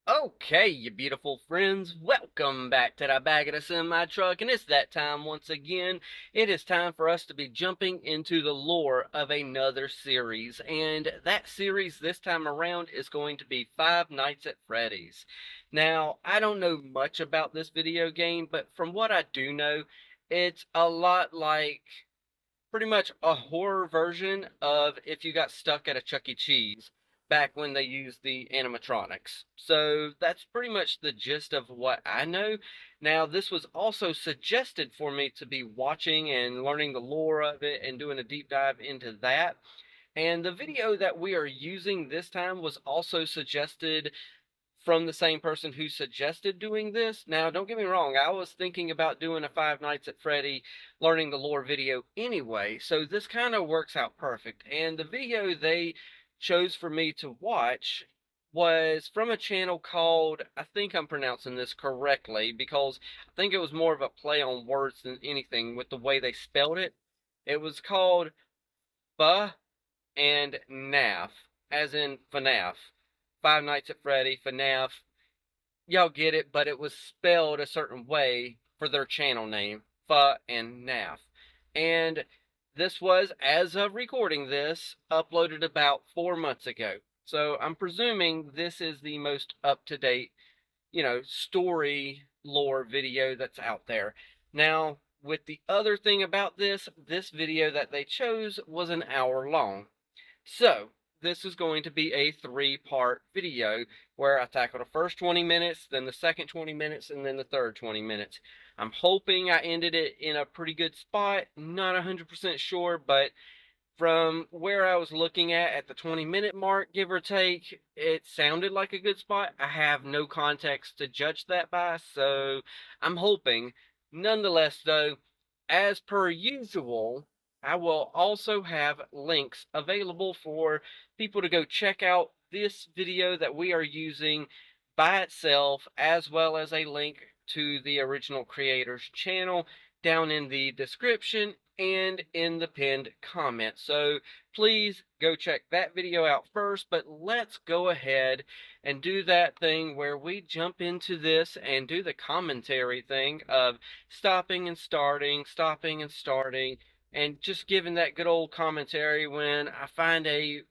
Okay, you beautiful friends, welcome back to the back of the semi-truck, and it's that time once again. It is time for us to be jumping into the lore of another series, and that series this time around is going to be Five Nights at Freddy's. Now, I don't know much about this video game, but from what I do know, it's a lot like pretty much a horror version of if you got stuck at a Chuck E. Cheese back when they used the animatronics. So that's pretty much the gist of what I know. Now, this was also suggested for me to be watching and learning the lore of it and doing a deep dive into that. And the video that we are using this time was also suggested from the same person who suggested doing this. Now, don't get me wrong, I was thinking about doing a Five Nights at Freddy learning the lore video anyway, so this kind of works out perfect. And the video they chose for me to watch was from a channel called, I think I'm pronouncing this correctly, because I think it was more of a play on words than anything with the way they spelled it. It was called FuhNaff, as in FNAF. Five Nights at Freddy, FNAF. Y'all get it, but it was spelled a certain way for their channel name, Fuh and Naff. And this was, as of recording this, uploaded about 4 months ago. So I'm presuming this is the most up-to-date, story lore video that's out there. Now, with the other thing about this video that they chose was an hour long. So, this is going to be a three-part video where I tackle the first 20 minutes, then the second 20 minutes, and then the third 20 minutes. I'm hoping I ended it in a pretty good spot. Not 100% sure, but from where I was looking at the 20-minute mark, give or take, it sounded like a good spot. I have no context to judge that by, so I'm hoping. Nonetheless, though, as per usual, I will also have links available for people to go check out this video that we are using by itself, as well as a link to the original creator's channel down in the description and in the pinned comment. So please go check that video out first, but let's go ahead and do that thing where we jump into this and do the commentary thing of stopping and starting, and just giving that good old commentary when I find a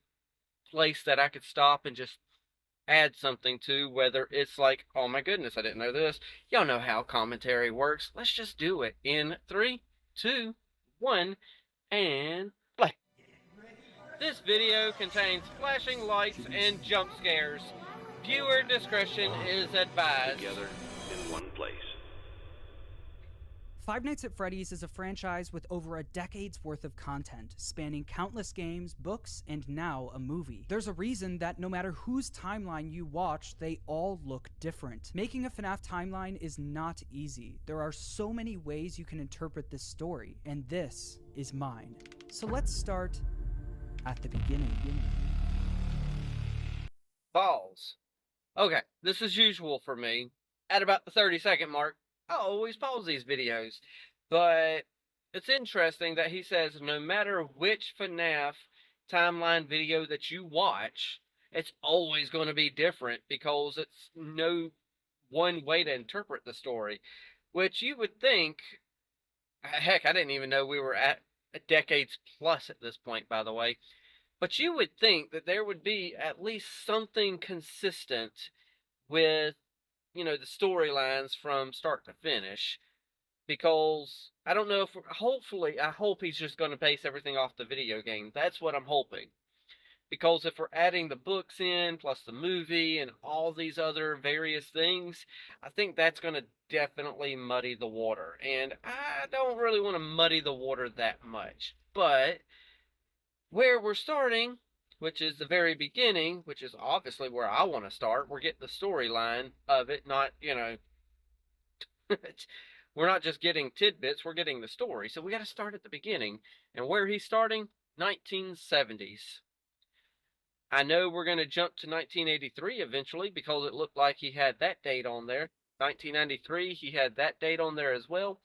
place that I could stop and just add something to, whether it's like, oh my goodness, I didn't know this. Y'all know how commentary works. Let's just do it in 3, 2, 1, and play. This video contains flashing lights and jump scares. Viewer discretion is advised. Together in one place. Five Nights at Freddy's is a franchise with over a decade's worth of content, spanning countless games, books, and now a movie. There's a reason that no matter whose timeline you watch, they all look different. Making a FNAF timeline is not easy. There are so many ways you can interpret this story, and this is mine. So let's start at the beginning. Balls. Okay, this is usual for me. At about the 30-second mark, I always pause these videos, but it's interesting that he says no matter which FNAF timeline video that you watch, it's always going to be different because it's no one way to interpret the story, which you would think, heck, I didn't even know we were at decades plus at this point, by the way, but you would think that there would be at least something consistent with the storylines from start to finish, because I don't know if hopefully I hope he's just going to base everything off the video game. That's what I'm hoping, because if we're adding the books in plus the movie and all these other various things, I think that's going to definitely muddy the water, and I don't really want to muddy the water that much. But where we're starting, which is the very beginning, which is obviously where I want to start. We're getting the storyline of it, not, we're not just getting tidbits, we're getting the story. So we got to start at the beginning. And where he's starting? 1970s. I know we're going to jump to 1983 eventually because it looked like he had that date on there. 1993, he had that date on there as well.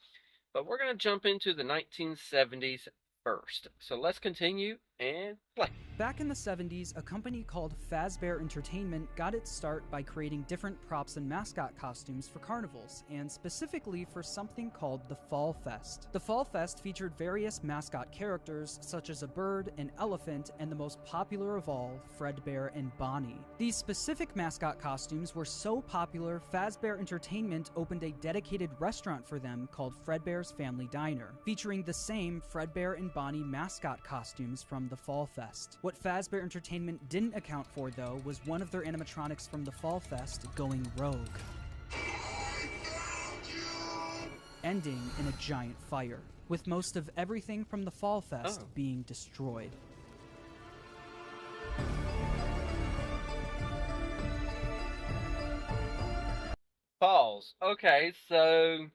But we're going to jump into the 1970s first. So let's continue and play. Back in the 70s, a company called Fazbear Entertainment got its start by creating different props and mascot costumes for carnivals, and specifically for something called the Fall Fest. The Fall Fest featured various mascot characters, such as a bird, an elephant, and the most popular of all, Fredbear and Bonnie. These specific mascot costumes were so popular, Fazbear Entertainment opened a dedicated restaurant for them called Fredbear's Family Diner, featuring the same Fredbear and Bonnie mascot costumes from the Fall Fest. What Fazbear Entertainment didn't account for, though, was one of their animatronics from the Fall Fest going rogue, ending in a giant fire, with most of everything from the Fall Fest being destroyed. Falls. Okay, so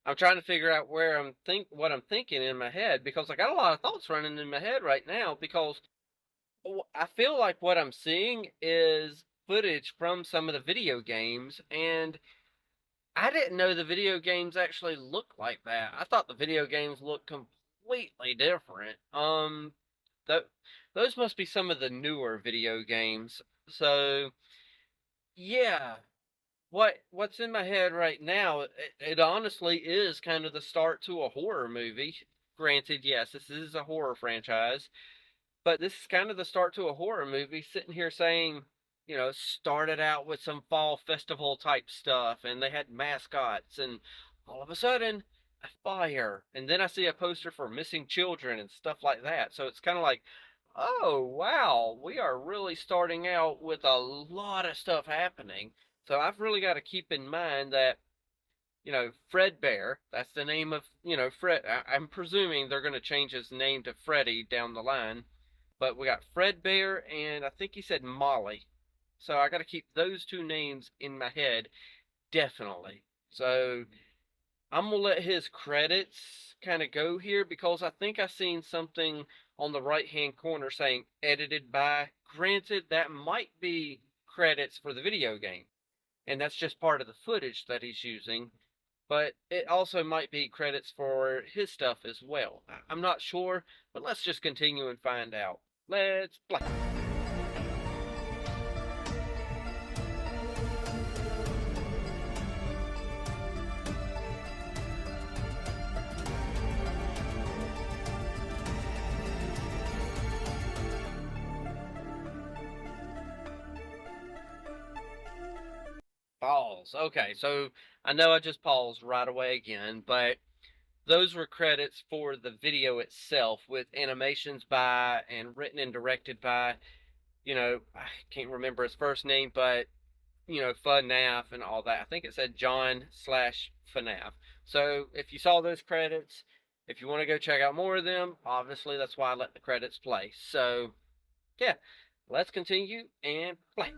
I'm trying to figure out where what I'm thinking in my head, because I got a lot of thoughts running in my head right now, because I feel like what I'm seeing is footage from some of the video games, and I didn't know the video games actually look like that. I thought the video games looked completely different. Th those must be some of the newer video games. So, yeah, what's in my head right now, it honestly is kind of the start to a horror movie. Granted, yes, this is a horror franchise, but this is kind of the start to a horror movie, sitting here saying, started out with some fall festival type stuff, and they had mascots, and all of a sudden, a fire. And then I see a poster for missing children and stuff like that. So it's kind of like, oh, wow, we are really starting out with a lot of stuff happening. So I've really got to keep in mind that, Fredbear, that's the name of, Fred. I'm presuming they're going to change his name to Freddy down the line. But we got Fredbear, and I think he said Molly. So I got to keep those two names in my head, definitely. So I'm going to let his credits kind of go here, because I think I seen something on the right-hand corner saying edited by. Granted, that might be credits for the video game, and that's just part of the footage that he's using. But it also might be credits for his stuff as well. I'm not sure, but let's just continue and find out. Let's play. Pause. Okay, so I know I just paused right away again, but those were credits for the video itself, with animations by and written and directed by, I can't remember his first name, but, FuhNaff and all that. I think it said John/FNAF. So if you saw those credits, if you want to go check out more of them, obviously that's why I let the credits play. So, yeah, let's continue and play.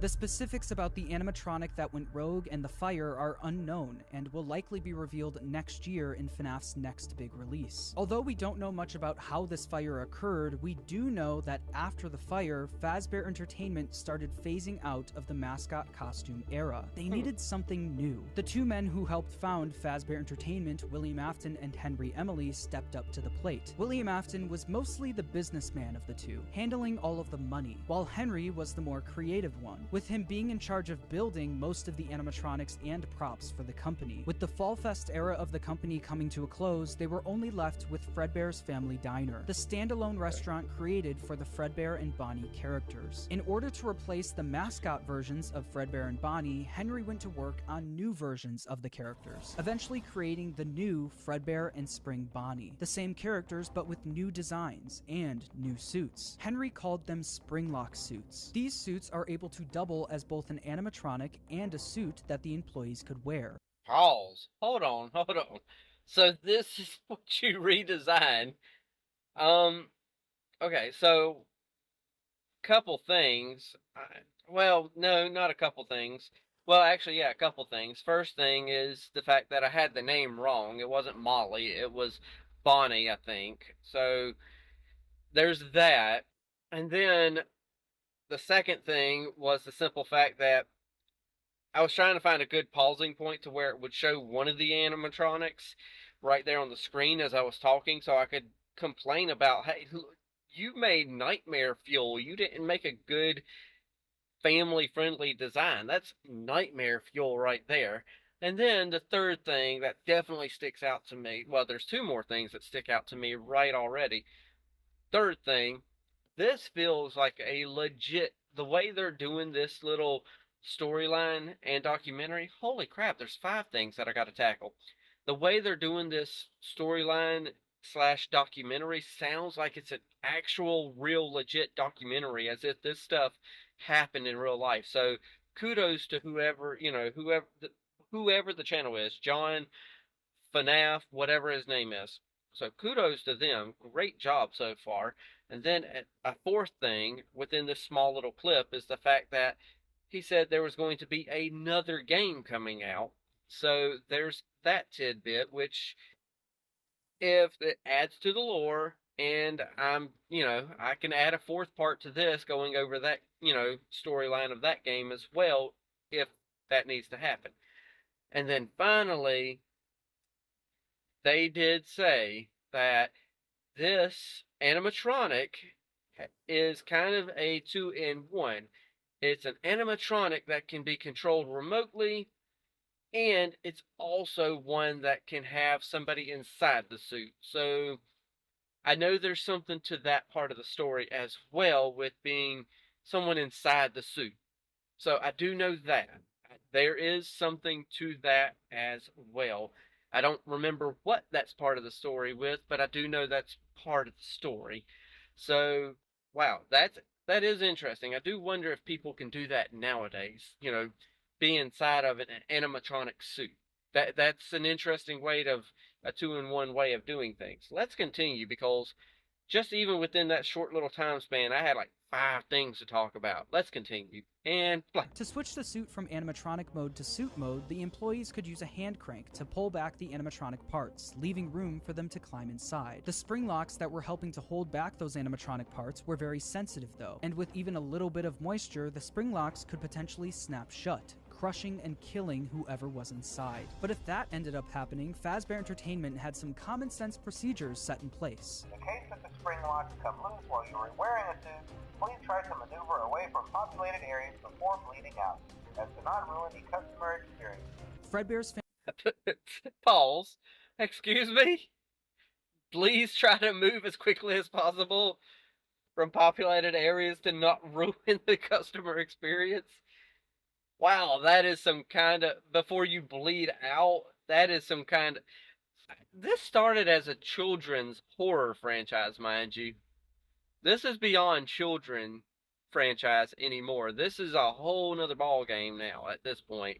The specifics about the animatronic that went rogue and the fire are unknown, and will likely be revealed next year in FNAF's next big release. Although we don't know much about how this fire occurred, we do know that after the fire, Fazbear Entertainment started phasing out of the mascot costume era. They needed something new. The two men who helped found Fazbear Entertainment, William Afton and Henry Emily, stepped up to the plate. William Afton was mostly the businessman of the two, handling all of the money, while Henry was the more creative one, with him being in charge of building most of the animatronics and props for the company. With the Fall Fest era of the company coming to a close, they were only left with Fredbear's Family Diner, the standalone restaurant created for the Fredbear and Bonnie characters. In order to replace the mascot versions of Fredbear and Bonnie, Henry went to work on new versions of the characters, eventually creating the new Fredbear and Spring Bonnie, the same characters but with new designs and new suits. Henry called them Springlock suits. These suits are able to double as both an animatronic and a suit that the employees could wear. Pause. Hold on, hold on. So this is what you redesigned. Okay, so couple things. Well, no, not a couple things. Well, actually, yeah, a couple things. First thing is the fact that I had the name wrong. It wasn't Molly, it was Bonnie, I think. So there's that. And then the second thing was the simple fact that I was trying to find a good pausing point to where it would show one of the animatronics right there on the screen as I was talking, so I could complain about, hey, you made nightmare fuel. You didn't make a good family friendly design. That's nightmare fuel right there. And then the third thing that definitely sticks out to me, well, there's two more things that stick out to me right already. Third thing, this feels like a legit, the way they're doing this little storyline and documentary. Holy crap, there's five things that I got to tackle. The way they're doing this storyline slash documentary sounds like it's an actual real legit documentary, as if this stuff happened in real life. So kudos to whoever, whoever the channel is, John, FNAF, whatever his name is. So kudos to them. Great job so far. And then a fourth thing within this small little clip is the fact that he said there was going to be another game coming out. So there's that tidbit, which if it adds to the lore, and I can add a fourth part to this going over that, storyline of that game as well, if that needs to happen. And then finally, they did say that this animatronic is kind of a two-in-one. It's an animatronic that can be controlled remotely, and it's also one that can have somebody inside the suit. So I know there's something to that part of the story as well, with being someone inside the suit. So I do know that. There is something to that as well. I don't remember what that's part of the story with, but I do know that's part of the story. So, wow, that is interesting. I do wonder if people can do that nowadays, be inside of an animatronic suit. That's an interesting way of a two-in-one way of doing things. Let's continue, because just even within that short little time span, I had like five things to talk about. Let's continue. And play. To switch the suit from animatronic mode to suit mode, the employees could use a hand crank to pull back the animatronic parts, leaving room for them to climb inside. The spring locks that were helping to hold back those animatronic parts were very sensitive though, and with even a little bit of moisture, the spring locks could potentially snap shut, crushing and killing whoever was inside. But if that ended up happening, Fazbear Entertainment had some common sense procedures set in place. In the case that the spring locks come loose while you are wearing a suit, please try to maneuver away from populated areas before bleeding out, as to not ruin the customer experience. Fredbear's Pause. Excuse me? Please try to move as quickly as possible from populated areas to not ruin the customer experience. Wow, that is some kind of, before you bleed out, that is some kind of, this started as a children's horror franchise, mind you. This is beyond children franchise anymore. This is a whole nother ball game now at this point,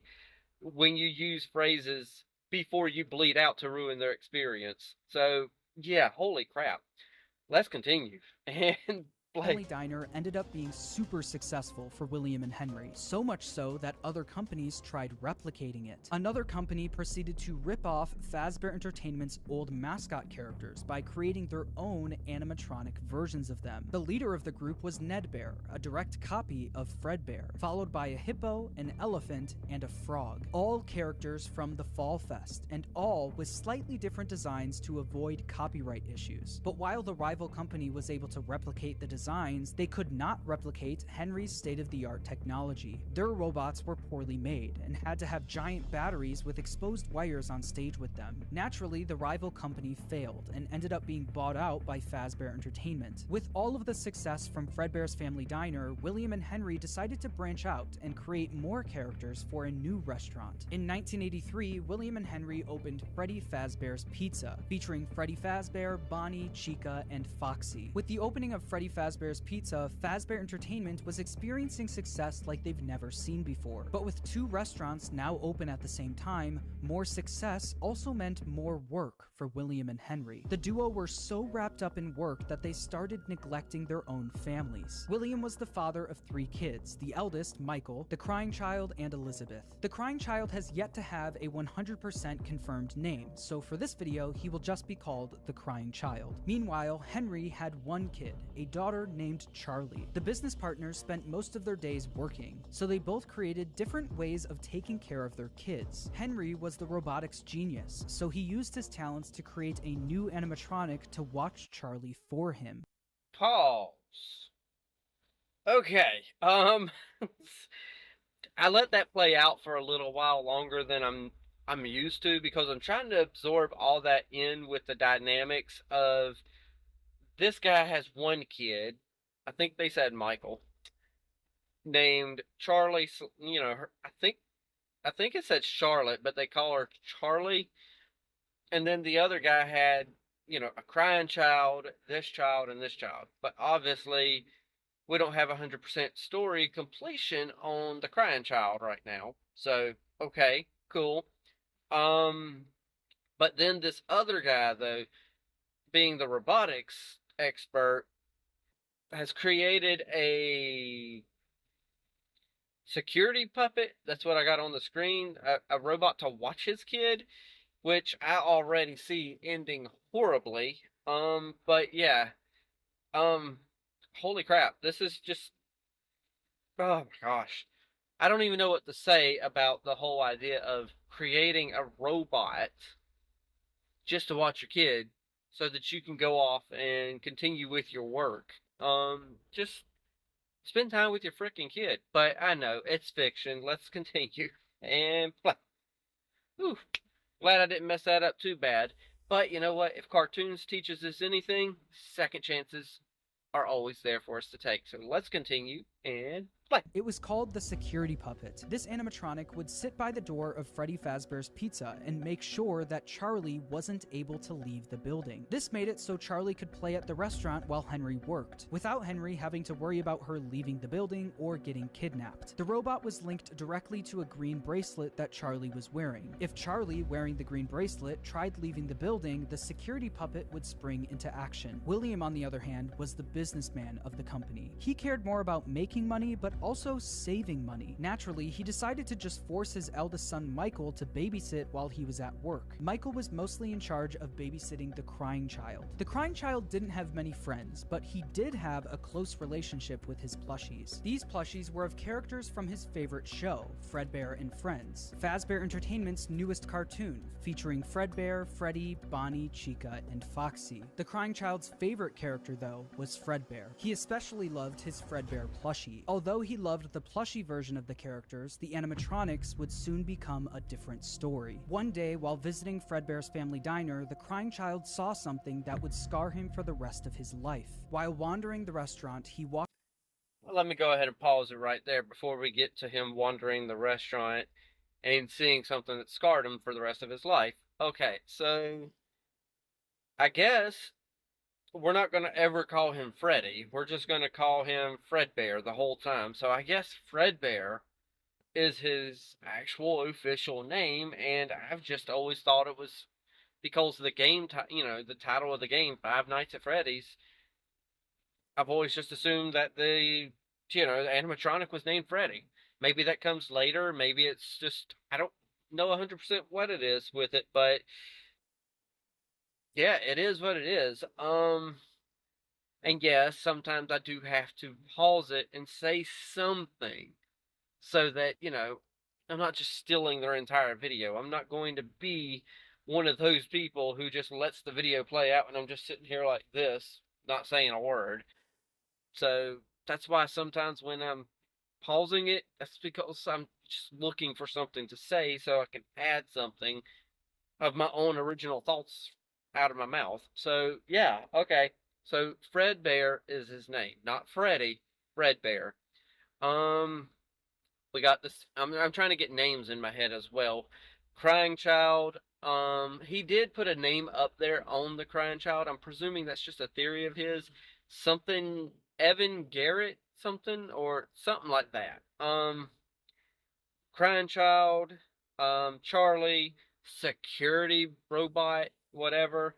when you use phrases before you bleed out to ruin their experience. So yeah, holy crap. Let's continue. And Family Diner ended up being super successful for William and Henry, so much so that other companies tried replicating it. Another company proceeded to rip off Fazbear Entertainment's old mascot characters by creating their own animatronic versions of them. The leader of the group was Ned Bear, a direct copy of Fredbear, followed by a hippo, an elephant, and a frog. All characters from the Fall Fest, and all with slightly different designs to avoid copyright issues. But while the rival company was able to replicate the designs, they could not replicate Henry's state-of-the-art technology. Their robots were poorly made and had to have giant batteries with exposed wires on stage with them. Naturally, the rival company failed and ended up being bought out by Fazbear Entertainment. With all of the success from Fredbear's Family Diner, William and Henry decided to branch out and create more characters for a new restaurant. In 1983, William and Henry opened Freddy Fazbear's Pizza, featuring Freddy Fazbear, Bonnie, Chica, and Foxy. With the opening of Freddy Fazbear's Pizza, Fazbear Entertainment was experiencing success like they've never seen before. But with two restaurants now open at the same time, more success also meant more work for William and Henry. The duo were so wrapped up in work that they started neglecting their own families. William was the father of 3 kids, the eldest, Michael, the crying child, and Elizabeth. The crying child has yet to have a 100% confirmed name, so for this video, he will just be called the crying child. Meanwhile, Henry had 1 kid, a daughter toddler named Charlie. The business partners spent most of their days working, so they both created different ways of taking care of their kids. Henry was the robotics genius, so he used his talents to create a new animatronic to watch Charlie for him. Pause. Okay. I let that play out for a little while longer than I'm used to, because I'm trying to absorb all that in with the dynamics of this guy has one kid. I think they said Michael, named Charlie. I think it said Charlotte, but they call her Charlie. And then the other guy had, a crying child, this child, and this child. But obviously, we don't have 100% story completion on the crying child right now. So, okay, cool. But then this other guy, though, being the robotics expert, has created a security puppet. That's what I got on the screen. A robot to watch his kid, which I already see ending horribly. But yeah. Holy crap. This is just, oh my gosh. I don't even know what to say about the whole idea of creating a robot just to watch your kid so that you can go off and continue with your work. Just spend time with your freaking kid. But I know, it's fiction. Let's continue. And play. Whew. Glad I didn't mess that up too bad. But you know what? If cartoons teaches us anything, second chances are always there for us to take. So let's continue and play. It was called the security puppet. This animatronic would sit by the door of Freddy Fazbear's Pizza and make sure that Charlie wasn't able to leave the building. This made it so Charlie could play at the restaurant while Henry worked, without Henry having to worry about her leaving the building or getting kidnapped. The robot was linked directly to a green bracelet that Charlie was wearing. If Charlie, wearing the green bracelet, tried leaving the building, the security puppet would spring into action. William, on the other hand, was the businessman of the company. He cared more about making money, but also saving money. Naturally, he decided to just force his eldest son Michael to babysit while he was at work. Michael was mostly in charge of babysitting the crying child. The crying child didn't have many friends, but he did have a close relationship with his plushies. These plushies were of characters from his favorite show, Fredbear and Friends, Fazbear Entertainment's newest cartoon, featuring Fredbear, Freddy, Bonnie, Chica, and Foxy. The crying child's favorite character, though, was Fredbear. He especially loved his Fredbear plushie. Although he loved the plushie version of the characters, the animatronics would soon become a different story. One day, while visiting Fredbear's family diner, the crying child saw something that would scar him for the rest of his life. While wandering the restaurant, he walked. Well, let me go ahead and pause it right there before we get to him wandering the restaurant and seeing something that scarred him for the rest of his life. Okay, so I guess we're not going to ever call him Freddy. We're just going to call him Fredbear the whole time. So I guess Fredbear is his actual official name, and I've just always thought it was because of the game, the title of the game, Five Nights at Freddy's. I've always just assumed that the animatronic was named Freddy. Maybe that comes later. Maybe it's just, I don't know 100% what it is with it, but yeah, it is what it is. And yes, sometimes I do have to pause it and say something so that, I'm not just stealing their entire video. I'm not going to be one of those people who just lets the video play out and I'm just sitting here like this, not saying a word. So that's why sometimes when I'm pausing it, that's because I'm just looking for something to say so I can add something of my own original thoughts out of my mouth. So yeah, okay. So Fredbear is his name, not Freddy. Fredbear. We got this. I'm trying to get names in my head as well. Crying Child. He did put a name up there on the Crying Child. I'm presuming that's just a theory of his. Something Evan Garrett, something or something like that. Crying Child. Charlie. Security robot. Whatever.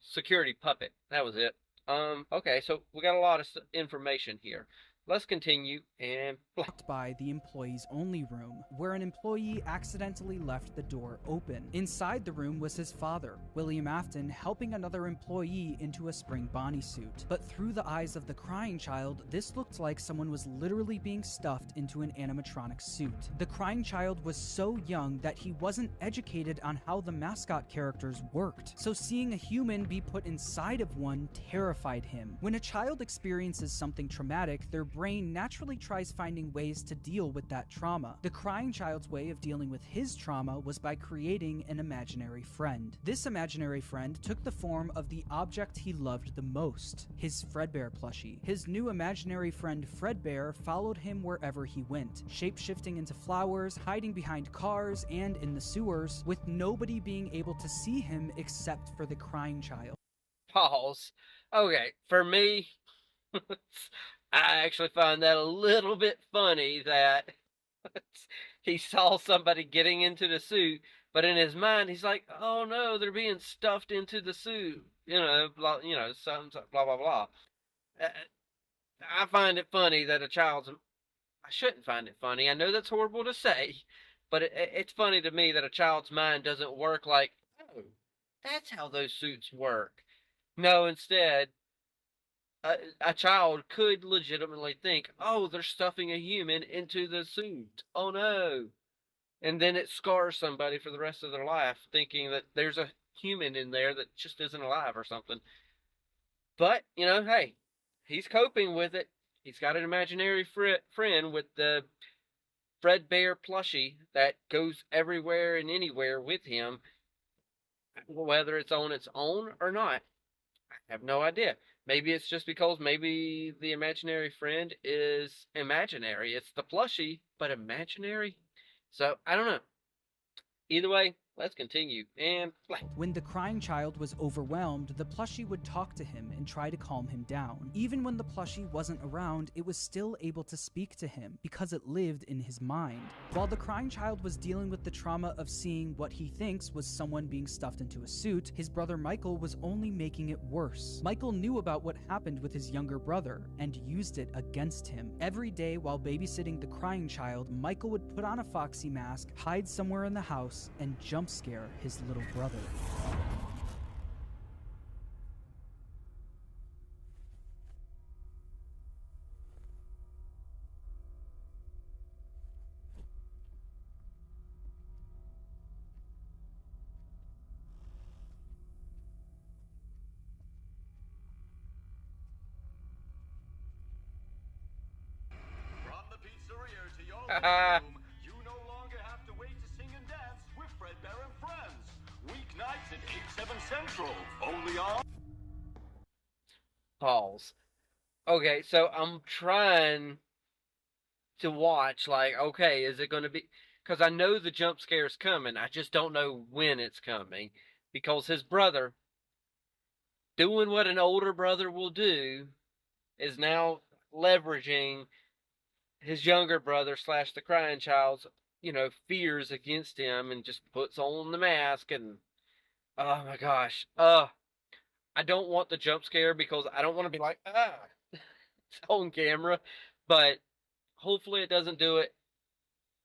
Security puppet. That was it. Okay, so we got a lot of information here. let's continue and play. By the employees only room, where an employee accidentally left the door open. Inside the room was his father, William Afton, helping another employee into a spring Bonnie suit. But through the eyes of the crying child, this looked like someone was literally being stuffed into an animatronic suit. The crying child was so young that he wasn't educated on how the mascot characters worked, so seeing a human be put inside of one terrified him. When a child experiences something traumatic, their brain naturally tries finding ways to deal with that trauma. The crying child's way of dealing with his trauma was by creating an imaginary friend. This imaginary friend took the form of the object he loved the most, his Fredbear plushie. His new imaginary friend Fredbear followed him wherever he went, shape-shifting into flowers, hiding behind cars, and in the sewers, with nobody being able to see him except for the crying child. Pause. Okay, for me, I actually find that a little bit funny that he saw somebody getting into the suit, but in his mind he's like, "Oh no, they're being stuffed into the suit." Blah, something, blah blah blah. Uh, I find it funny that a child's. I shouldn't find it funny. I know that's horrible to say, but it's funny to me that a child's mind doesn't work like, "Oh, that's how those suits work." No, instead, a child could legitimately think, "Oh, they're stuffing a human into the suit. Oh no." And then it scars somebody for the rest of their life, thinking that there's a human in there that just isn't alive or something. But, hey, he's coping with it. He's got an imaginary friend with the Fredbear plushie that goes everywhere and anywhere with him, whether it's on its own or not. I have no idea. Maybe it's just because maybe the imaginary friend is imaginary. It's the plushie, but imaginary. So, I don't know. Either way, let's continue and play. When the crying child was overwhelmed, the plushie would talk to him and try to calm him down. Even when the plushie wasn't around, it was still able to speak to him because it lived in his mind. While the crying child was dealing with the trauma of seeing what he thinks was someone being stuffed into a suit, his brother Michael was only making it worse. Michael knew about what happened with his younger brother and used it against him. Every day while babysitting the crying child, Michael would put on a foxy mask, hide somewhere in the house, and jump scare his little brother. From the pizzeria to your living room, you no longer have to wait to sing and dance with Fredbear and Friends. Weeknights at 8/7 Central, only on... Pause. Okay, so I'm trying to watch, like, okay, is it going to be. Because I know the jump scare's coming. I just don't know when it's coming. Because his brother, doing what an older brother will do, is now leveraging his younger brother slash the crying child's, fears against him and just puts on the mask and oh my gosh. I don't want the jump scare because I don't want to be like, it's on camera. But hopefully it doesn't do it.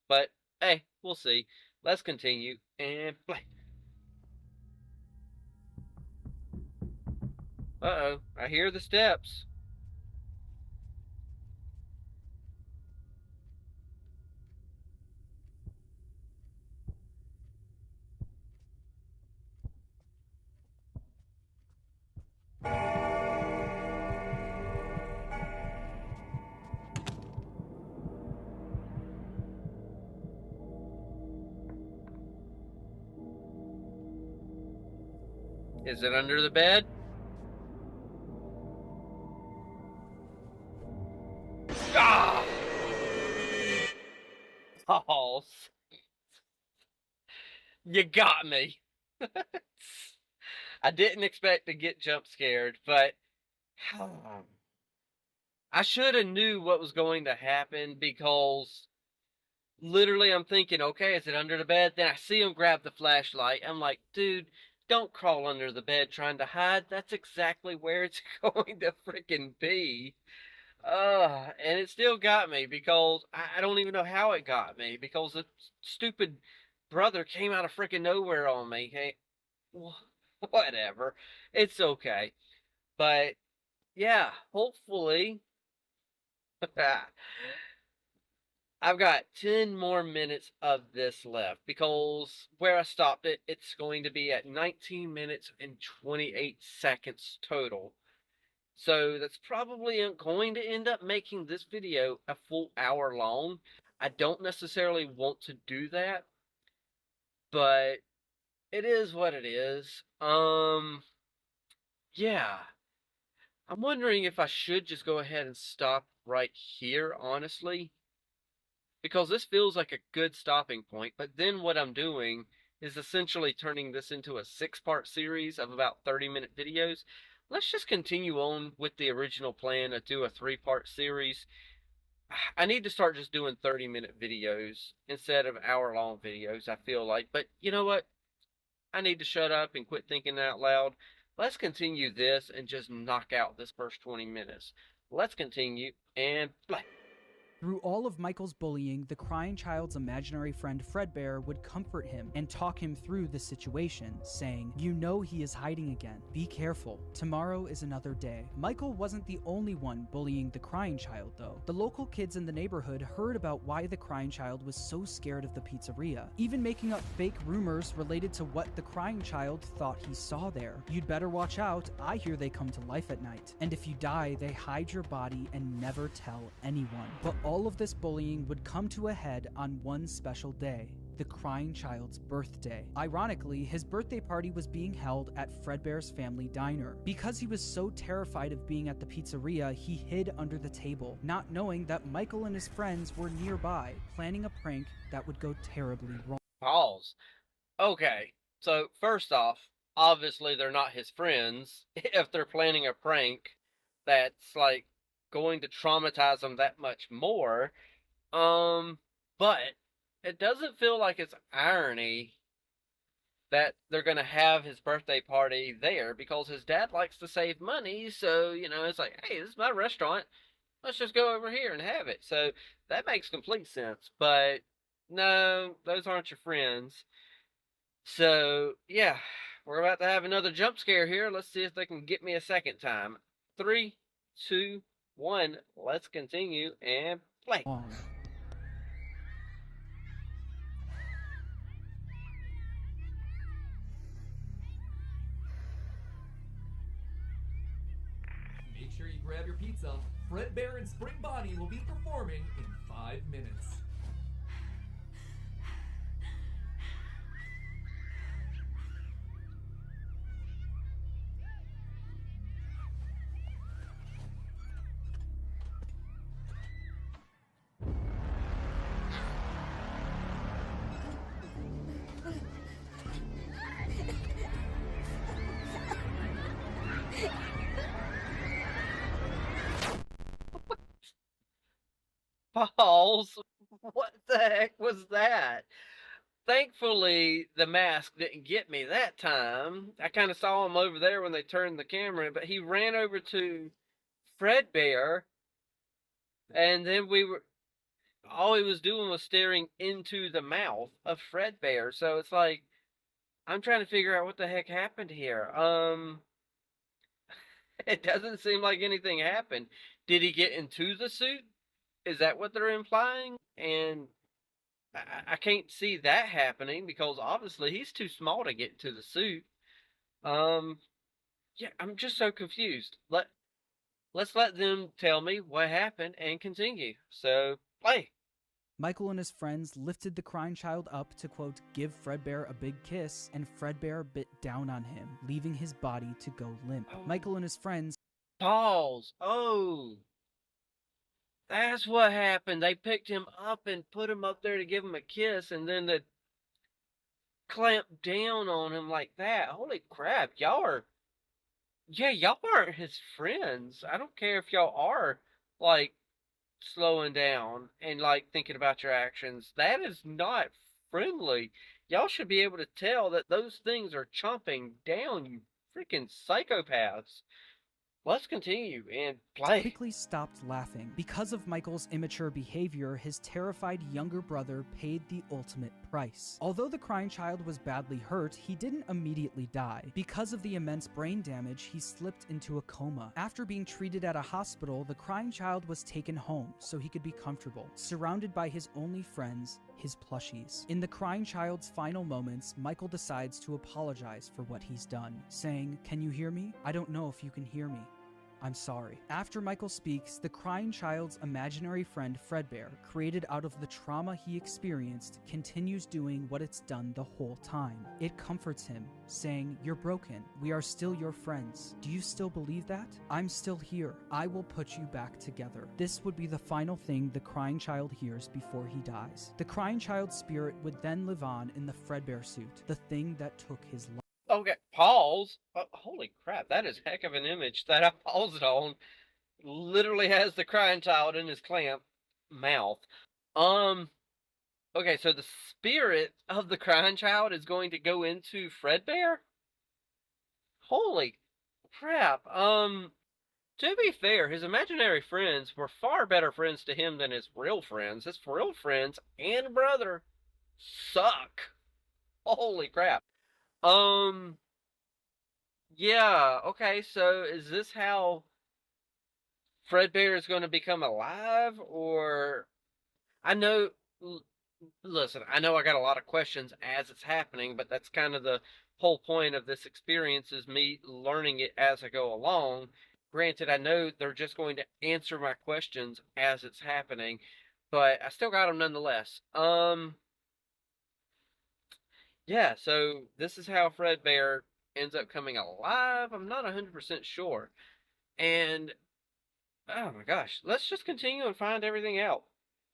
But hey, we'll see. Let's continue and play. Uh-oh, I hear the steps. Is it under the bed? Ah! Oh, you got me. I didn't expect to get jump scared, but I should have knew what was going to happen because literally I'm thinking, okay, is it under the bed? Then I see him grab the flashlight. I'm like, dude, don't crawl under the bed trying to hide. That's exactly where it's going to freaking be. And it still got me because I don't even know how it got me because the stupid brother came out of freaking nowhere on me. Hey, whatever. It's okay. But yeah, hopefully I've got 10 more minutes of this left because where I stopped it, it's going to be at 19 minutes and 28 seconds total. So that's probably going to end up making this video a full hour long. I don't necessarily want to do that, but it is what it is. Yeah. I'm wondering if I should just go ahead and stop right here, honestly, because this feels like a good stopping point. But then what I'm doing is essentially turning this into a 6-part series of about 30-minute videos. Let's just continue on with the original plan to do a 3-part series. I need to start just doing 30-minute videos instead of hour-long videos, I feel like. But you know what? I need to shut up and quit thinking out loud. Let's continue this and just knock out this first 20 minutes. Let's continue and play. Through all of Michael's bullying, the crying child's imaginary friend Fredbear would comfort him and talk him through the situation, saying, "You know he is hiding again. Be careful. Tomorrow is another day." Michael wasn't the only one bullying the crying child, though. The local kids in the neighborhood heard about why the crying child was so scared of the pizzeria, even making up fake rumors related to what the crying child thought he saw there. "You'd better watch out. I hear they come to life at night. And if you die, they hide your body and never tell anyone." But all of this bullying would come to a head on one special day, the crying child's birthday. Ironically, his birthday party was being held at Fredbear's family diner. Because he was so terrified of being at the pizzeria, he hid under the table, not knowing that Michael and his friends were nearby, planning a prank that would go terribly wrong. Pause. Okay, so first off, obviously they're not his friends if they're planning a prank that's like going to traumatize them that much more. But it doesn't feel like it's irony that they're going to have his birthday party there because his dad likes to save money. So, it's like, hey, this is my restaurant. Let's just go over here and have it. So that makes complete sense. But no, those aren't your friends. So, yeah, we're about to have another jump scare here. Let's see if they can get me a second time. 3, 2, 1. Let's continue and play. Make sure you grab your pizza. Fredbear and Spring Bonnie will be performing in 5 minutes. Balls. What the heck was that? Thankfully, the mask didn't get me that time. I kind of saw him over there when they turned the camera, but he ran over to Fredbear, and then all he was doing was staring into the mouth of Fredbear. So it's like, I'm trying to figure out what the heck happened here. It doesn't seem like anything happened. Did he get into the suit? Is that what they're implying? And I can't see that happening because obviously he's too small to get into the suit. Yeah, I'm just so confused. Let's let them tell me what happened and continue. So, play. Michael and his friends lifted the crying child up to, quote, give Fredbear a big kiss, and Fredbear bit down on him, leaving his body to go limp. Oh. Michael and his friends... Pause. Oh. That's what happened. They picked him up and put him up there to give him a kiss, and then they clamped down on him like that. Holy crap. Y'all aren't his friends. I don't care if y'all are, like, slowing down and like thinking about your actions. That is not friendly. Y'all should be able to tell that those things are chomping down, you freaking psychopaths. let's continue and play. quickly stopped laughing. Because of Michael's immature behavior, his terrified younger brother paid the ultimate price. Although the crying child was badly hurt, he didn't immediately die. Because of the immense brain damage, he slipped into a coma. After being treated at a hospital, the crying child was taken home so he could be comfortable, surrounded by his only friends, his plushies. In the crying child's final moments, Michael decides to apologize for what he's done, saying, "Can you hear me? I don't know if you can hear me. I'm sorry." After Michael speaks, the crying child's imaginary friend Fredbear, created out of the trauma he experienced, continues doing what it's done the whole time. It comforts him, saying, "You're broken. We are still your friends. Do you still believe that? I'm still here. I will put you back together." This would be the final thing the crying child hears before he dies. The crying child's spirit would then live on in the Fredbear suit, the thing that took his life. Okay, pause. Holy crap, that is heck of an image that I paused on. Literally has the crying child in his clamp mouth. Okay, so the spirit of the crying child is going to go into Fredbear? Holy crap. To be fair, his imaginary friends were far better friends to him than his real friends. His real friends and brother suck. Holy crap. Yeah, okay, so is this how Fredbear is going to become alive? Or, I know, listen, I know I got a lot of questions as it's happening, but that's kind of the whole point of this experience, is me learning it as I go along. Granted, I know they're just going to answer my questions as it's happening, but I still got them nonetheless. Yeah, so this is how Fredbear ends up coming alive. I'm not 100% sure. And, oh my gosh, let's just continue and find everything out.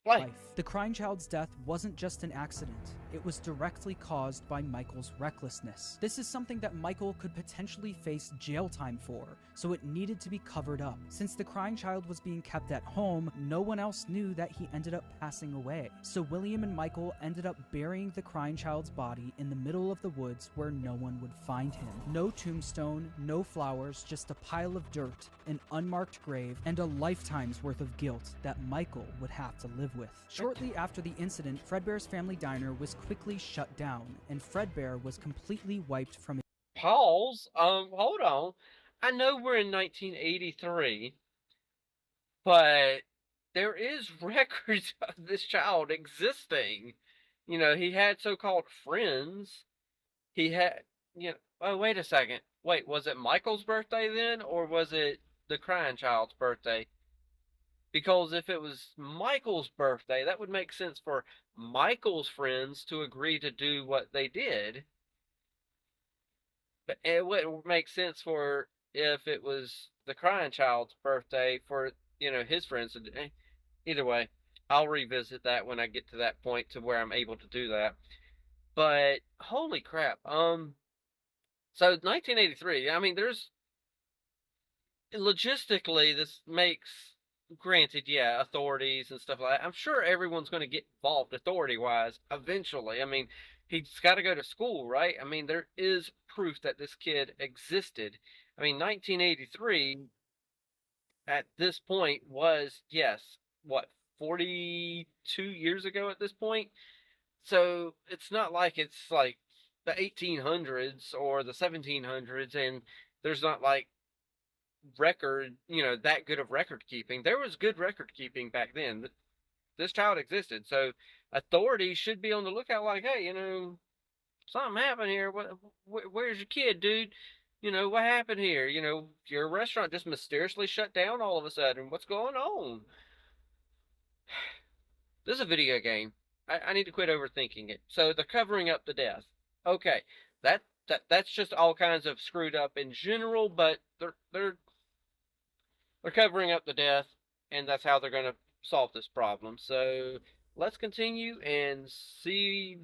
Play. The crying child's death wasn't just an accident, it was directly caused by Michael's recklessness. This is something that Michael could potentially face jail time for, so it needed to be covered up. Since the crying child was being kept at home, no one else knew that he ended up passing away. So William and Michael ended up burying the crying child's body in the middle of the woods where no one would find him. No tombstone, no flowers, just a pile of dirt, an unmarked grave, and a lifetime's worth of guilt that Michael would have to live with. Shortly after the incident, Fredbear's family diner was quickly shut down, and Fredbear was completely wiped from Pause. Hold on. I know we're in 1983, but there is records of this child existing. You know, he had so-called friends. He had, you know, oh, wait a second. Wait, was it Michael's birthday then, or was it the crying child's birthday? Because if it was Michael's birthday, that would make sense for Michael's friends to agree to do what they did. But it wouldn't make sense for if it was the crying child's birthday for, you know, his friends to do. Either way, I'll revisit that when I get to that point to where I'm able to do that. But holy crap. So 1983, I mean, there's logistically this makes, granted, yeah, authorities and stuff like that. I'm sure everyone's going to get involved authority-wise eventually. I mean, he's got to go to school, right? I mean, there is proof that this kid existed. I mean, 1983 at this point was, yes, what, 42 years ago at this point? So it's not like it's like the 1800s or the 1700s and there's not like record, you know, that good of record keeping. There was good record keeping back then. This child existed, so authorities should be on the lookout. Like, hey, you know, something happened here. Where's your kid, dude? You know, what happened here? You know, your restaurant just mysteriously shut down all of a sudden. What's going on? This is a video game. I need to quit overthinking it. So they're covering up the death. Okay, that's just all kinds of screwed up in general, but they're covering up the death, and that's how they're going to solve this problem. So let's continue and see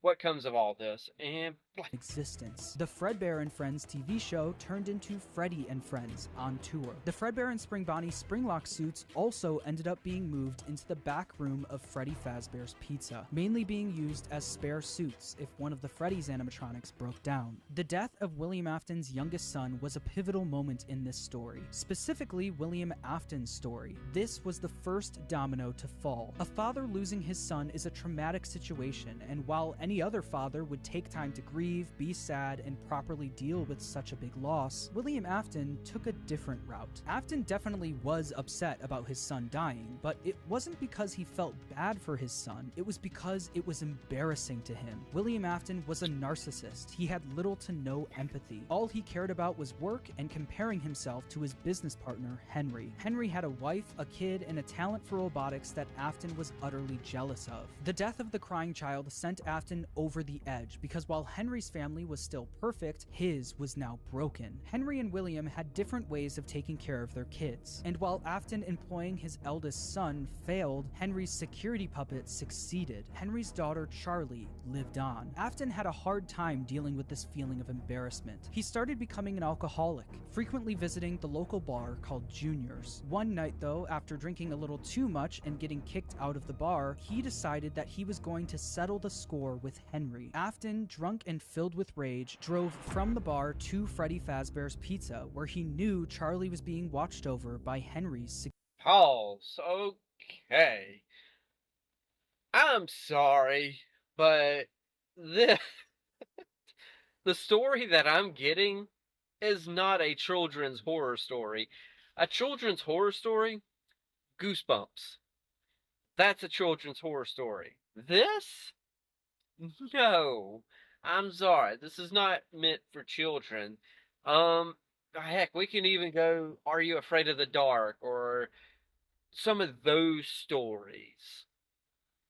what comes of all this. And existence. The Fredbear and Friends TV show turned into Freddy and Friends on tour. The Fredbear and Spring Bonnie Springlock suits also ended up being moved into the back room of Freddy Fazbear's Pizza, mainly being used as spare suits if one of the Freddy's animatronics broke down. The death of William Afton's youngest son was a pivotal moment in this story, specifically William Afton's story. This was the first domino to fall. A father losing his son is a traumatic situation, and while any other father would take time to grieve, be sad, and properly deal with such a big loss, William Afton took a different route. Afton definitely was upset about his son dying, but it wasn't because he felt bad for his son, it was because it was embarrassing to him. William Afton was a narcissist. He had little to no empathy. All he cared about was work and comparing himself to his business partner, Henry. Henry had a wife, a kid, and a talent for robotics that Afton was utterly jealous of. The death of the crying child sent Afton over the edge, because while Henry's family was still perfect, his was now broken. Henry and William had different ways of taking care of their kids, and while Afton employing his eldest son failed, Henry's security puppet succeeded. Henry's daughter, Charlie, lived on. Afton had a hard time dealing with this feeling of embarrassment. He started becoming an alcoholic, frequently visiting the local bar called Junior's. One night though, after drinking a little too much and getting kicked out of the bar, he decided that he was going to settle the score with Henry. Afton, drunk and filled with rage, drove from the bar to Freddy Fazbear's Pizza, where he knew Charlie was being watched over by Henry's. Pause. Okay. I'm sorry, but the the story that I'm getting is not a children's horror story. A children's horror story? Goosebumps. That's a children's horror story. This? No. I'm sorry. This is not meant for children. Heck, we can even go, Are You Afraid of the Dark? Or some of those stories.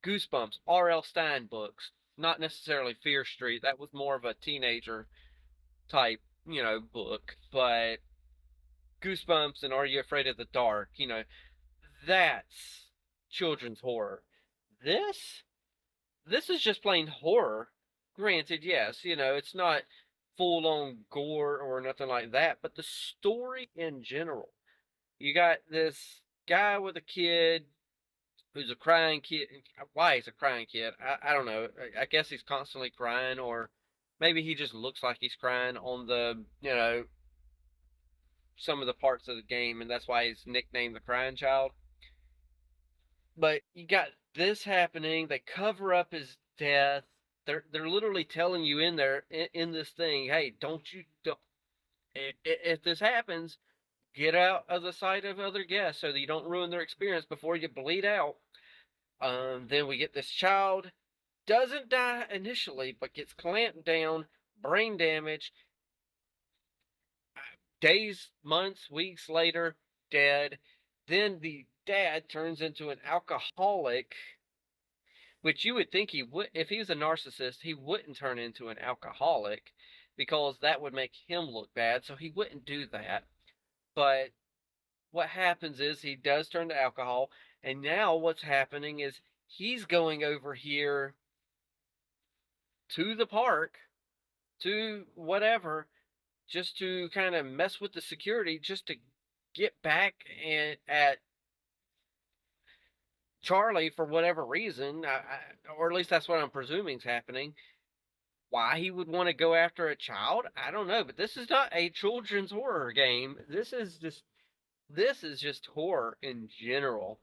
Goosebumps, R.L. Stein books. Not necessarily Fear Street. That was more of a teenager type, book. But Goosebumps and Are You Afraid of the Dark, that's children's horror. This is just plain horror. Granted, yes, it's not full-on gore or nothing like that, but the story in general. You got this guy with a kid who's a crying kid. Why he's a crying kid, I don't know. I guess he's constantly crying, or maybe he just looks like he's crying on the, some of the parts of the game, and that's why he's nicknamed the Crying Child. But you got this happening. They cover up his death. They're literally telling you in there in this thing, hey, don't if this happens, get out of the sight of other guests so that you don't ruin their experience before you bleed out. Then we get this child, doesn't die initially, but gets clamped down, brain damage. Days, months, weeks later, dead. Then the dad turns into an alcoholic, which you would think he would. If he was a narcissist, he wouldn't turn into an alcoholic, because that would make him look bad, so he wouldn't do that. But what happens is he does turn to alcohol, and now what's happening is he's going over here to the park, to whatever, just to kind of mess with the security, just to get back at Charlie for whatever reason, or at least that's what I'm presuming is happening. Why he would want to go after a child, I don't know. But this is not a children's horror game. This is just horror in general.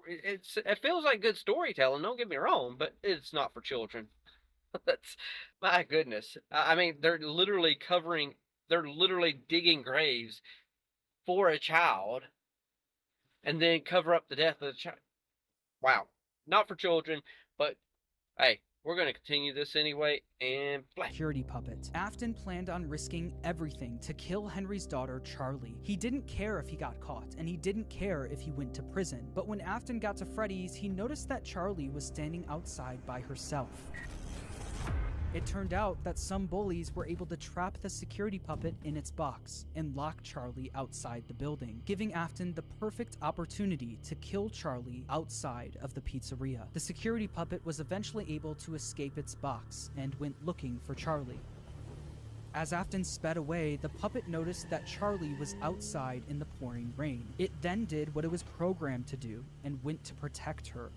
It feels like good storytelling. Don't get me wrong, but it's not for children. That's, my goodness. I mean, they're literally digging graves for a child, and then cover up the death of the child. Wow. Not for children, but hey, we're going to continue this anyway, and blank. Security puppet. Afton planned on risking everything to kill Henry's daughter, Charlie. He didn't care if he got caught, and he didn't care if he went to prison. But when Afton got to Freddy's, he noticed that Charlie was standing outside by herself. It turned out that some bullies were able to trap the security puppet in its box and lock Charlie outside the building, giving Afton the perfect opportunity to kill Charlie outside of the pizzeria. The security puppet was eventually able to escape its box and went looking for Charlie. As Afton sped away, the puppet noticed that Charlie was outside in the pouring rain. It then did what it was programmed to do and went to protect her.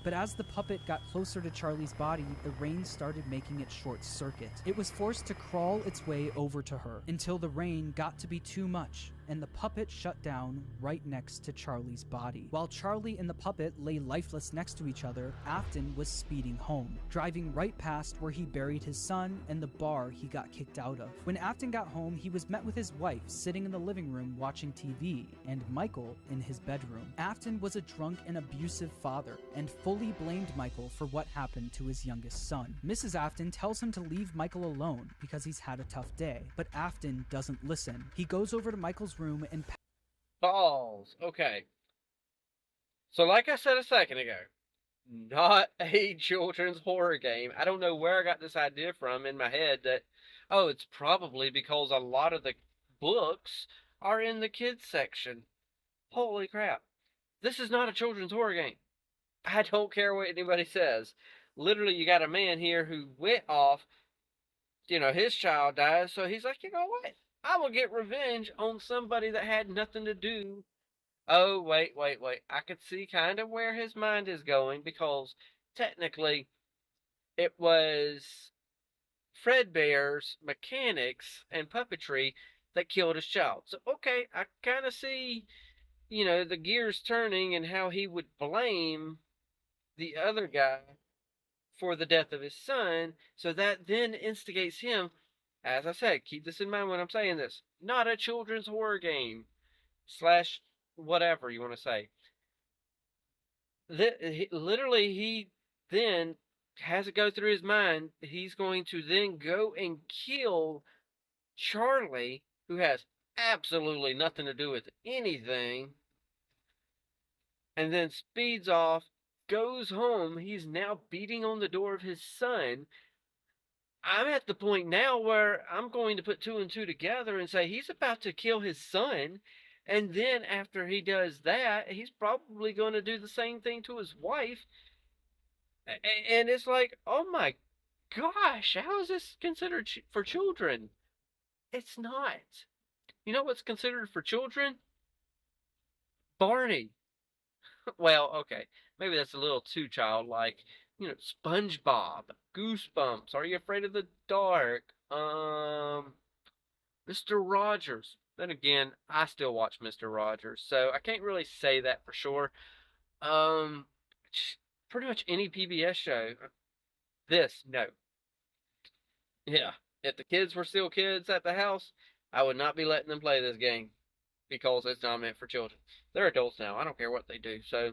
But as the puppet got closer to Charlie's body, the rain started making it short circuit. It was forced to crawl its way over to her until the rain got to be too much, and the puppet shut down right next to Charlie's body. While Charlie and the puppet lay lifeless next to each other, Afton was speeding home, driving right past where he buried his son and the bar he got kicked out of. When Afton got home, he was met with his wife sitting in the living room watching TV, and Michael in his bedroom. Afton was a drunk and abusive father, and fully blamed Michael for what happened to his youngest son. Mrs. Afton tells him to leave Michael alone because he's had a tough day, but Afton doesn't listen. He goes over to Michael's room and balls. Okay. So like I said a second ago, not a children's horror game. I don't know where I got this idea from in my head that, oh, it's probably because a lot of the books are in the kids section. Holy crap. This is not a children's horror game. I don't care what anybody says. Literally, you got a man here who went off, his child dies, so he's like, you know what? I will get revenge on somebody that had nothing to do. Oh, wait. I could see kind of where his mind is going, because technically it was Fredbear's mechanics and puppetry that killed his child. So, okay, I kind of see, the gears turning and how he would blame the other guy for the death of his son. So that then instigates him. As I said, keep this in mind when I'm saying this. Not a children's horror game. / whatever you want to say. Literally, he then has it go through his mind. He's going to then go and kill Charlie, who has absolutely nothing to do with anything. And then speeds off, goes home. He's now beating on the door of his son. I'm at the point now where I'm going to put 2 and 2 together and say he's about to kill his son. And then after he does that, he's probably going to do the same thing to his wife. And it's like, oh my gosh, how is this considered for children? It's not. You know what's considered for children? Barney. Well, okay, maybe that's a little too childlike. SpongeBob, Goosebumps, Are You Afraid of the Dark? Mr. Rogers. Then again, I still watch Mr. Rogers, so I can't really say that for sure. Pretty much any PBS show. No. Yeah, if the kids were still kids at the house, I would not be letting them play this game, because it's not meant for children. They're adults now. I don't care what they do, so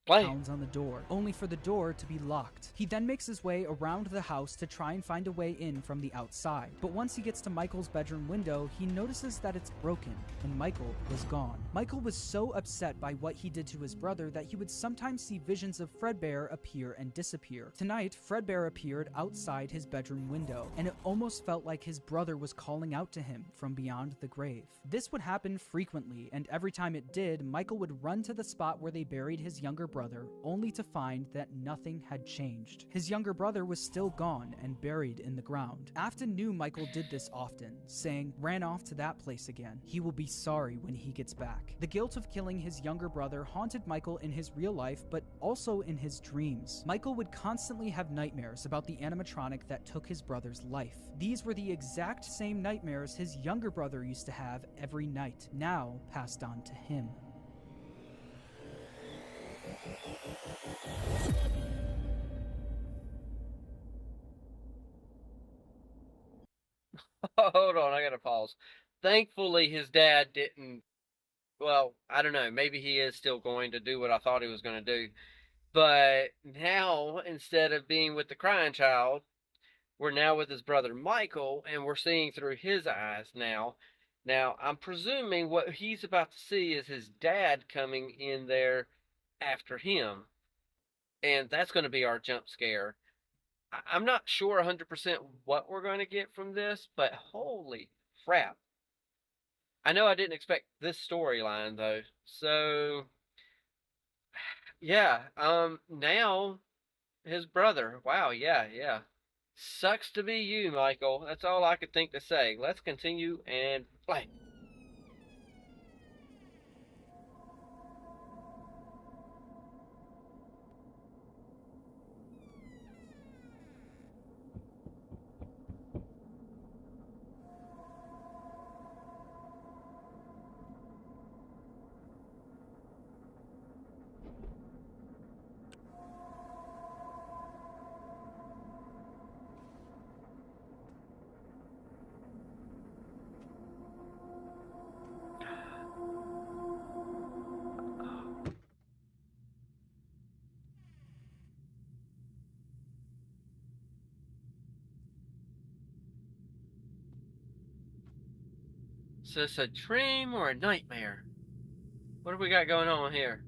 pounds on the door, only for the door to be locked. He then makes his way around the house to try and find a way in from the outside. But once he gets to Michael's bedroom window, he notices that it's broken, and Michael was gone. Michael was so upset by what he did to his brother that he would sometimes see visions of Fredbear appear and disappear. Tonight, Fredbear appeared outside his bedroom window, and it almost felt like his brother was calling out to him from beyond the grave. This would happen frequently, and every time it did, Michael would run to the spot where they buried his younger brother, only to find that nothing had changed. His younger brother was still gone and buried in the ground. Afton knew Michael did this often, saying, "Ran off to that place again. He will be sorry when he gets back." The guilt of killing his younger brother haunted Michael in his real life, but also in his dreams. Michael would constantly have nightmares about the animatronic that took his brother's life. These were the exact same nightmares his younger brother used to have every night, now passed on to him. Hold on, I gotta pause. Thankfully, his dad didn't. Well, I don't know. Maybe he is still going to do what I thought he was going to do. But now, instead of being with the crying child, we're now with his brother Michael, and we're seeing through his eyes now. Now, I'm presuming what he's about to see is his dad coming in there after him. and that's going to be our jump scare. I'm not sure 100% what we're going to get from this, but holy crap. I know I didn't expect this storyline though. So, yeah, now his brother. Wow, yeah, yeah. Sucks to be you, Michael. That's all I could think to say. Let's continue and play. Is this a dream or a nightmare? What do we got going on here?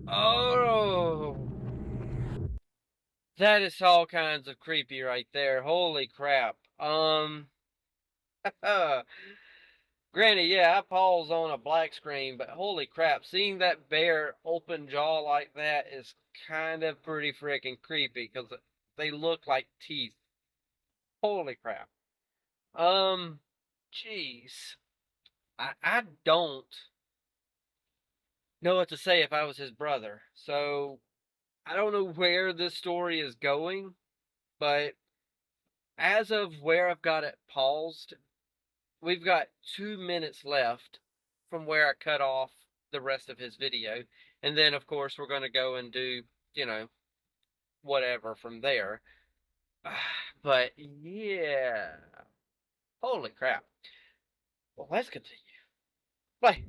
Oh, that is all kinds of creepy right there. Holy crap. Granny, yeah, I pause on a black screen, but holy crap, seeing that bear open jaw like that is kind of pretty freaking creepy because they look like teeth. Holy crap. Um, jeez. I don't know what to say if I was his brother. So I don't know where this story is going, but as of where I've got it paused, we've got 2 minutes left from where I cut off the rest of his video. And then, of course, we're going to go and do, you know, whatever from there. But yeah. Holy crap. Well, let's continue. Play.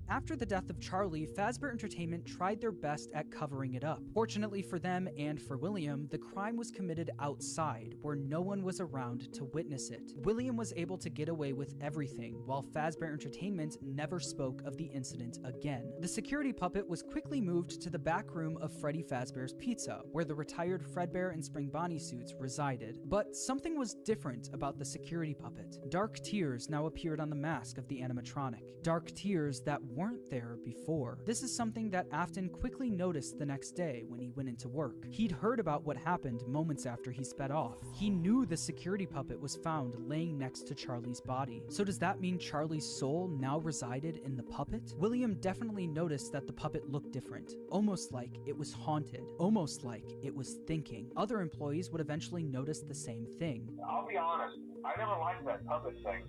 After the death of Charlie, Fazbear Entertainment tried their best at covering it up. Fortunately for them and for William, the crime was committed outside, where no one was around to witness it. William was able to get away with everything, while Fazbear Entertainment never spoke of the incident again. The security puppet was quickly moved to the back room of Freddy Fazbear's Pizza, where the retired Fredbear and Spring Bonnie suits resided. But something was different about the security puppet. Dark tears now appeared on the mask of the animatronic. Dark tears that weren't there before. This is something that Afton quickly noticed the next day when he went into work. He'd heard about what happened moments after he sped off. He knew the security puppet was found laying next to Charlie's body. So does that mean Charlie's soul now resided in the puppet? William definitely noticed that the puppet looked different, almost like it was haunted, almost like it was thinking. Other employees would eventually notice the same thing. I'll be honest, I never liked that puppet thing.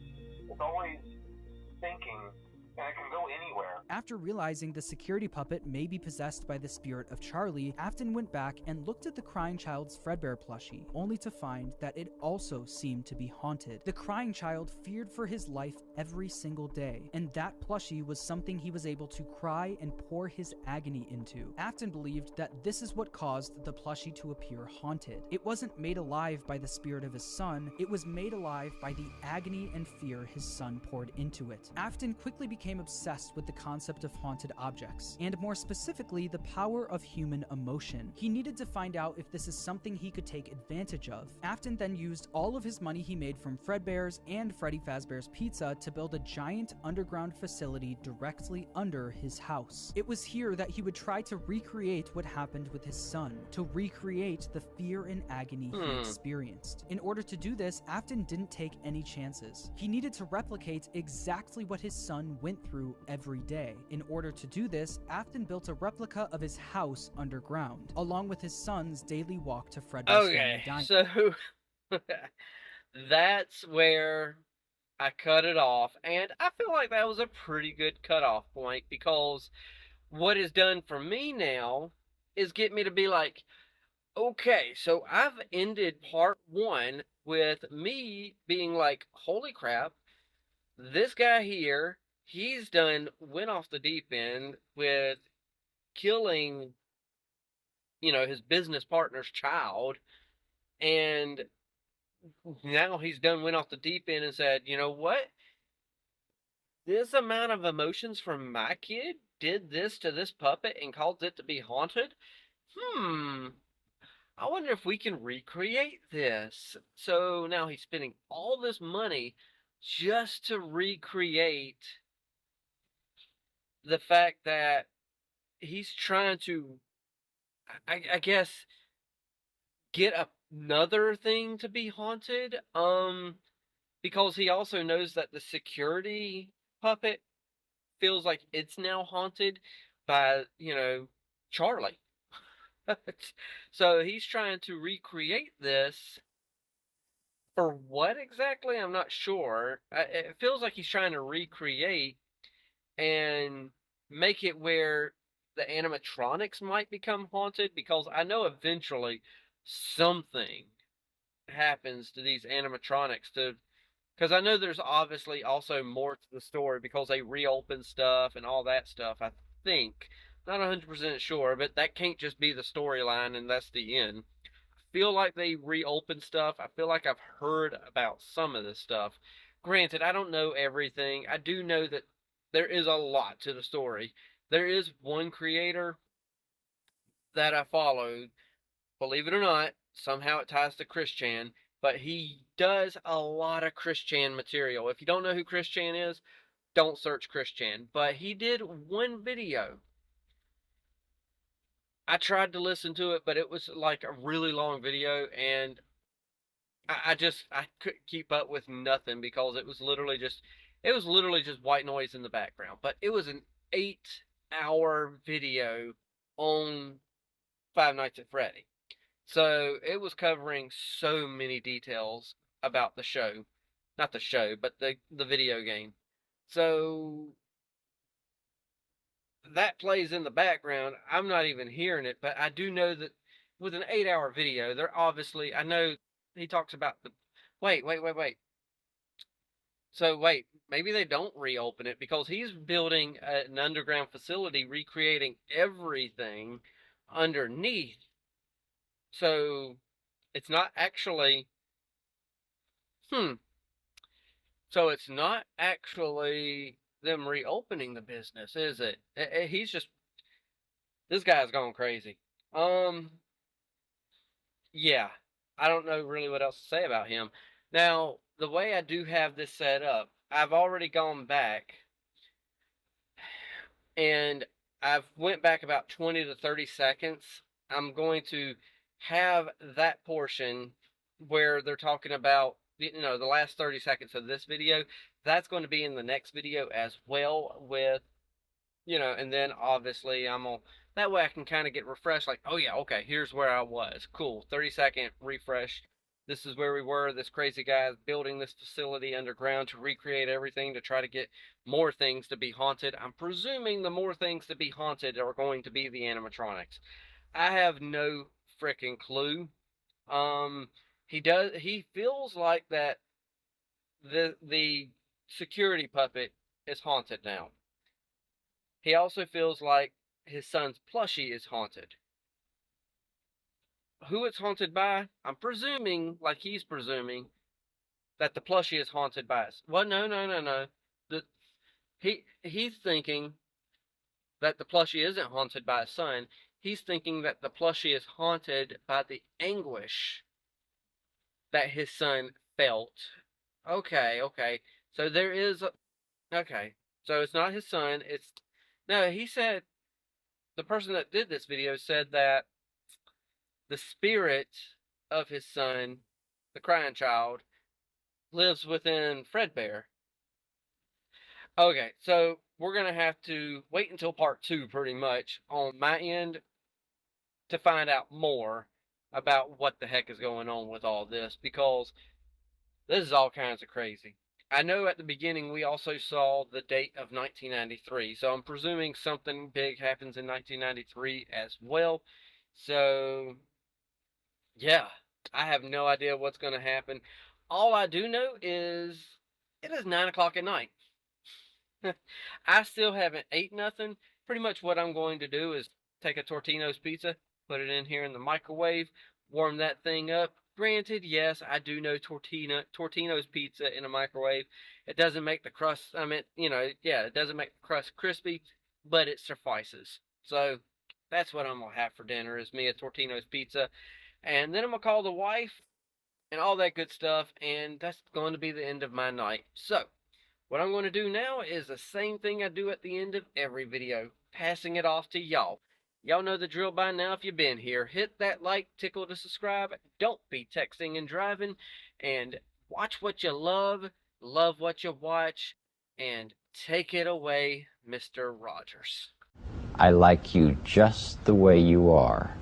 It's always thinking, and it can go anywhere. After realizing the security puppet may be possessed by the spirit of Charlie, Afton went back and looked at the crying child's Fredbear plushie, only to find that it also seemed to be haunted. The crying child feared for his life every single day, and that plushie was something he was able to cry and pour his agony into. Afton believed that this is what caused the plushie to appear haunted. It wasn't made alive by the spirit of his son, it was made alive by the agony and fear his son poured into it. Afton quickly became obsessed with the concept of haunted objects, and more specifically, the power of human emotion. He needed to find out if this is something he could take advantage of. Afton then used all of his money he made from Fredbear's and Freddy Fazbear's Pizza to build a giant underground facility directly under his house. It was here that he would try to recreate what happened with his son, to recreate the fear and agony he experienced. In order to do this, Afton didn't take any chances. He needed to replicate exactly what his son went through every day. In order to do this, Afton built a replica of his house underground, along with his son's daily walk to Fredbear's family dining. So that's where I cut it off, and I feel like that was a pretty good cutoff point, because what is done for me now is get me to be like, okay, so I've ended part one with me being like, holy crap, this guy here, he's went off the deep end with killing, his business partner's child, and now he's went off the deep end and said, you know what? this amount of emotions from my kid did this to this puppet and caused it to be haunted? I wonder if we can recreate this. So now he's spending all this money just to recreate the fact that he's trying to, I guess, get another thing to be haunted. Because he also knows that the security puppet feels like it's now haunted by, Charlie. So he's trying to recreate this. For what exactly? I'm not sure. It feels like he's trying to recreate and make it where the animatronics might become haunted, because I know eventually something happens to these animatronics to, because I know there's obviously also more to the story because they reopen stuff and all that stuff, I think. Not 100% sure, but that can't just be the storyline and that's the end. I feel like they reopen stuff. I feel like I've heard about some of this stuff. Granted, I don't know everything. I do know that there is a lot to the story. There is one creator that I followed, believe it or not, somehow it ties to Chris Chan, but he does a lot of Chris Chan material. If you don't know who Chris Chan is, don't search Chris Chan. But he did one video. I tried to listen to it, but it was like a really long video, and I couldn't keep up with nothing because it was literally just white noise in the background. But it was an 8-hour video on Five Nights at Freddy. So it was covering so many details about the show. Not the show, but the video game. So that plays in the background. I'm not even hearing it, but I do know that with an 8-hour video, they're obviously, I know he talks about the, wait. So wait, maybe they don't reopen it because he's building an underground facility recreating everything underneath. So it's not actually, so it's not actually them reopening the business, is it? He's just, this guy's gone crazy. Yeah, I don't know really what else to say about him. Now, the way I do have this set up, I've already gone back and I've went back about 20 to 30 seconds. I'm going to have that portion where they're talking about, the last 30 seconds of this video. That's going to be in the next video as well with, and then obviously that way I can kind of get refreshed, like, oh yeah, okay, here's where I was. Cool, 30-second refresh. This is where we were. This crazy guy is building this facility underground to recreate everything to try to get more things to be haunted. I'm presuming the more things to be haunted are going to be the animatronics. I have no freaking clue. He feels like that the security puppet is haunted now. He also feels like his son's plushie is haunted. Who it's haunted by? I'm presuming, like he's presuming, that the plushie is haunted by us. Well, no. The, he's thinking that the plushie isn't haunted by his son. He's thinking that the plushie is haunted by the anguish that his son felt. Okay. So there is okay. So it's not his son. No, he said, the person that did this video said that the spirit of his son, the crying child, lives within Fredbear. Okay, so we're going to have to wait until part 2 pretty much on my end to find out more about what the heck is going on with all this, because this is all kinds of crazy. I know at the beginning we also saw the date of 1993, so I'm presuming something big happens in 1993 as well. So, yeah, I have no idea what's going to happen. All I do know is it is 9 o'clock at night. I still haven't ate nothing. Pretty much what I'm going to do is take a Tortino's pizza, put it in here in the microwave, warm that thing up, Granted, yes, I do know Tortino's pizza in a microwave. It doesn't make the crust, I mean, yeah, it doesn't make the crust crispy, but it suffices. So that's what I'm going to have for dinner is me a Tortino's pizza. And then I'm going to call the wife and all that good stuff, and that's going to be the end of my night. So, what I'm going to do now is the same thing I do at the end of every video, passing it off to y'all. Y'all know the drill by now if you've been here. Hit that like, tickle to subscribe, don't be texting and driving, and watch what you love what you watch, and take it away, Mr. Rogers. I like you just the way you are.